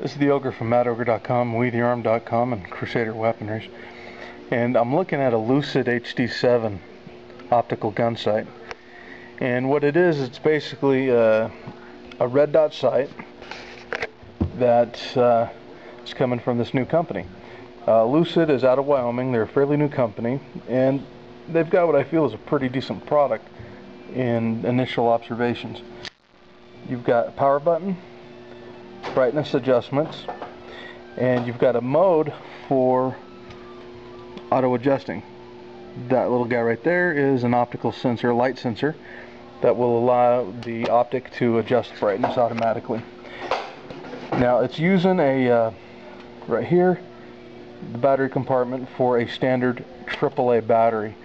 This is the Ogre from MattOgre.com, WeTheArm.com, and Crusader Weaponries. And I'm looking at a Lucid HD7 optical gun sight. And what it is, it's basically a red dot sight that is coming from this new company. Lucid is out of Wyoming. They're a fairly new company, and they've got what I feel is a pretty decent product in initial observations. You've got a power button, brightness adjustments, and you've got a mode for auto adjusting. That little guy right there is an optical sensor, light sensor, that will allow the optic to adjust brightness automatically. Now it's using a right here, the battery compartment for a standard AAA battery.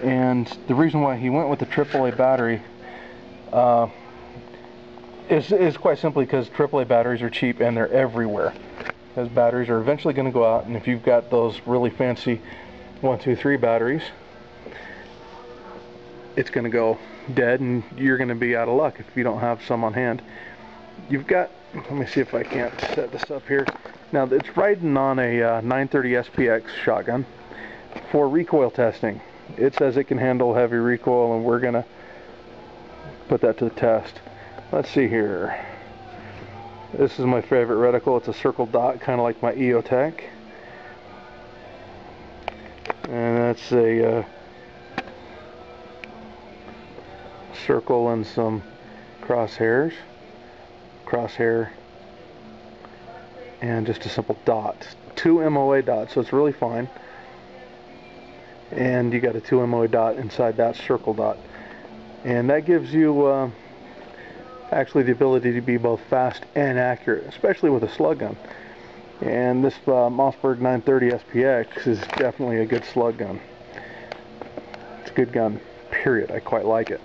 And the reason why he went with the AAA battery is quite simply because AAA batteries are cheap and they're everywhere. Those batteries are eventually going to go out, and if you've got those really fancy 1, 2, 3 batteries, it's going to go dead and you're going to be out of luck if you don't have some on hand. You've got, let me see if I can't set this up here. Now it's riding on a 930 SPX shotgun for recoil testing. It says it can handle heavy recoil, and we're going to put that to the test. Let's see here. This is my favorite reticle. It's a circle dot, kind of like my EOTech. And that's a circle and some crosshairs. Crosshair. And just a simple dot. 2 MOA dots, so it's really fine. And you got a 2 MOA dot inside that circle dot. And that gives you actually the ability to be both fast and accurate, especially with a slug gun. And this Mossberg 930 SPX is definitely a good slug gun. It's a good gun, period. I quite like it.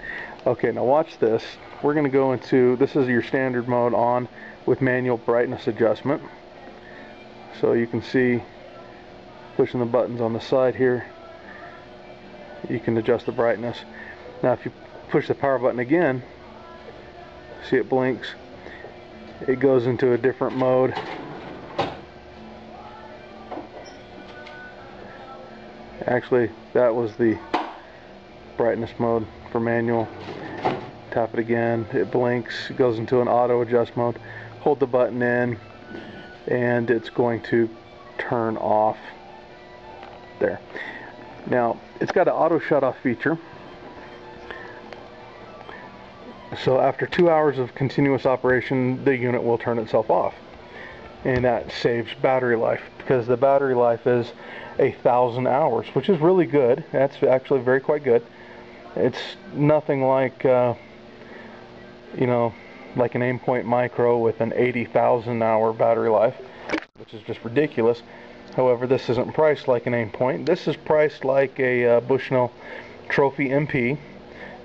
Okay, now watch this. We're going to go into, this is your standard mode on with manual brightness adjustment. So you can see, pushing the buttons on the side here, you can adjust the brightness. Now if you push the power button again, see it blinks, it goes into a different mode. Actually, that was the brightness mode for manual. Tap it again, it blinks, it goes into an auto adjust mode. Hold the button in and it's going to turn off there. Now it's got an auto shut off feature. So after 2 hours of continuous operation, the unit will turn itself off. And that saves battery life, because the battery life is 1,000 hours, which is really good. That's actually quite good. It's nothing like, you know, like an Aimpoint Micro with an 80,000 hour battery life, which is just ridiculous. However, this isn't priced like an Aimpoint. This is priced like a Bushnell Trophy MP,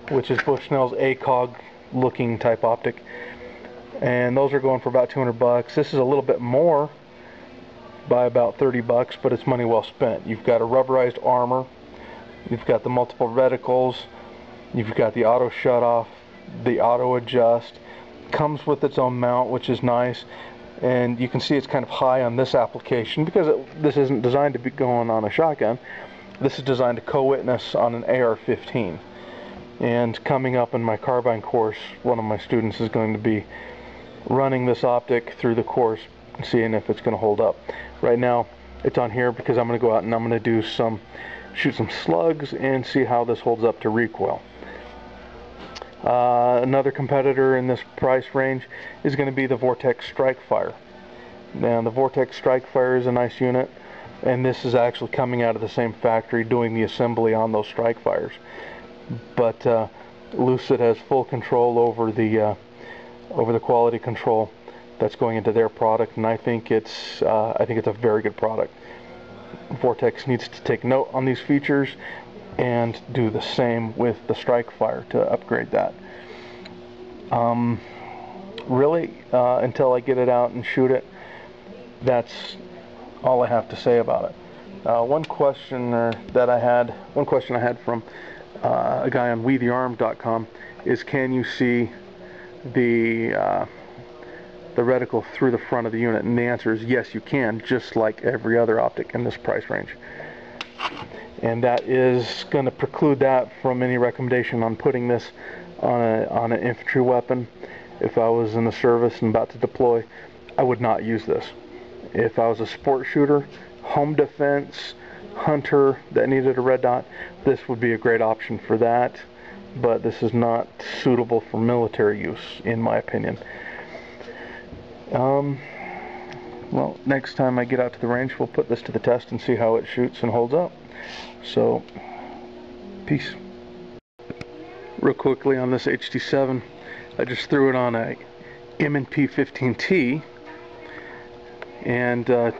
which is Bushnell's ACOG looking type optic, and those are going for about 200 bucks. This is a little bit more by about 30 bucks, but it's money well spent. You've got a rubberized armor, you've got the multiple reticles, you've got the auto shut off, the auto adjust, comes with its own mount, which is nice. And you can see it's kind of high on this application because this isn't designed to be going on a shotgun. This is designed to co-witness on an AR-15. And coming up in my carbine course, one of my students is going to be running this optic through the course, seeing if it's going to hold up. Right now it's on here because I'm going to go out and I'm going to shoot some slugs and see how this holds up to recoil. Another competitor in this price range is going to be the Vortex Strike-Fire. Now the Vortex Strike-Fire is a nice unit, and this is actually coming out of the same factory doing the assembly on those Strike-Fires. But Lucid has full control over the quality control that's going into their product, and I think it's a very good product. Vortex needs to take note on these features and do the same with the Strike-Fire to upgrade that. Really, until I get it out and shoot it, that's all I have to say about it. One question I had from a guy on WeTheArm.com is, can you see the the reticle through the front of the unit? And the answer is yes, you can, just like every other optic in this price range. And that is going to preclude that from any recommendation on putting this on an infantry weapon. If I was in the service and about to deploy, I would not use this. If I was a sport shooter, home defense, hunter that needed a red dot, this would be a great option for that. But this is not suitable for military use, in my opinion. Well, next time I get out to the range, we'll put this to the test and see how it shoots and holds up. So, peace. Real quickly on this HD7, I just threw it on a M&P 15T, and to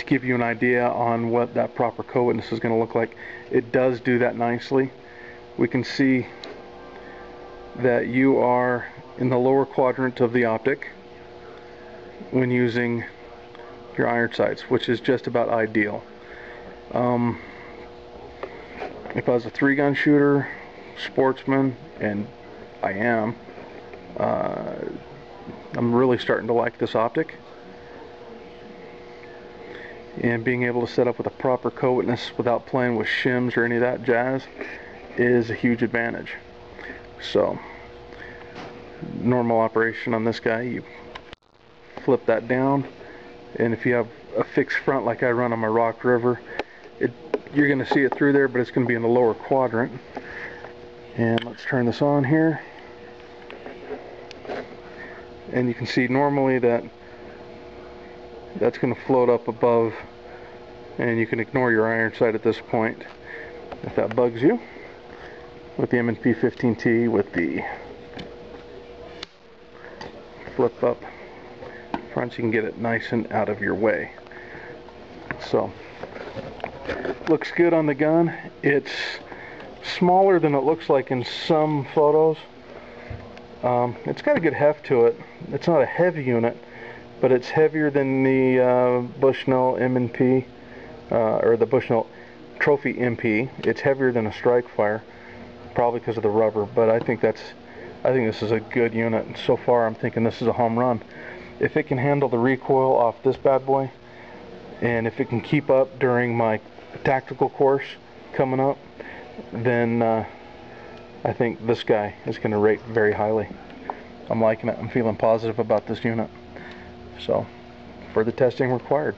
give you an idea on what that proper co-witness is going to look like, it does do that nicely. We can see that you are in the lower quadrant of the optic when using your iron sights, which is just about ideal. If I was a 3-gun shooter, sportsman, and I am, I'm really starting to like this optic. And being able to set up with a proper co-witness without playing with shims or any of that jazz is a huge advantage. So, normal operation on this guy, you flip that down, and if you have a fixed front like I run on my Rock River, you're going to see it through there, but it's going to be in the lower quadrant. And let's turn this on here, and you can see normally that's going to float up above, and you can ignore your iron sight at this point if that bugs you. With the M&P 15T with the flip up front, you can get it nice and out of your way. So, looks good on the gun. It's smaller than it looks like in some photos. It's got a good heft to it. It's not a heavy unit, but it's heavier than the Bushnell M&P or the Bushnell Trophy MP. It's heavier than a Strike Fire, probably because of the rubber. But I think this is a good unit. And so far, I'm thinking this is a home run. If it can handle the recoil off this bad boy, and if it can keep up during my tactical course coming up, then I think this guy is going to rate very highly. I'm liking it. I'm feeling positive about this unit. So, further testing required.